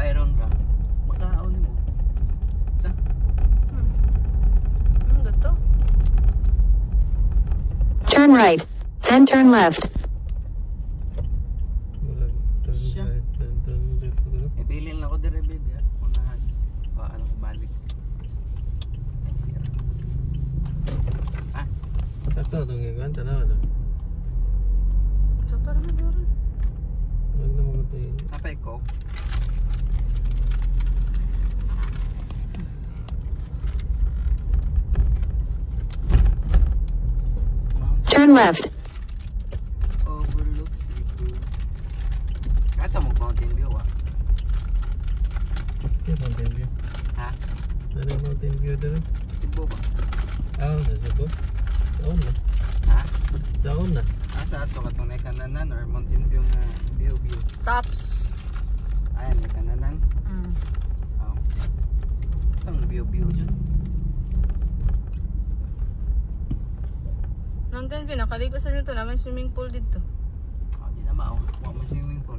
Pairon ka. Makaon mo. Sa? Gato. Turn right, then turn left. Siya. Ibilin lang ako dire bid ya. Unahan. Paano ko balik. Ay siya. Ah, Sakto itong ikuan, tanawa na. Sakto naman yun. Huwag na mga tayo. napay coke. Turn left. Overlook Cebu. Kata mo Mountain View ah. Yung Mountain View. Ha? Ano yung Mountain View doon? Cebu ba? Ah, nasa ko. Saan na? Ha? Saan na? Asa ato katong na kananan or Mountain View nga view. Tops. Ayan, na kananan. Oh. Ang view dyan. Mountain View, nakaligo sa nito naman swimming pool dito. Oh, di na mao. Wa mo swimming pool.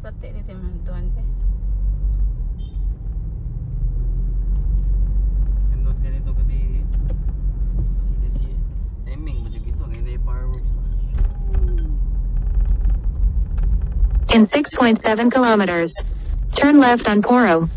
Pati dito yung mantuan eh. Pindot ganito gabi. Sili. Timing mo dyan ito. Ngayon na yung fireworks. In 6.7 kilometers. Turn left on Poro.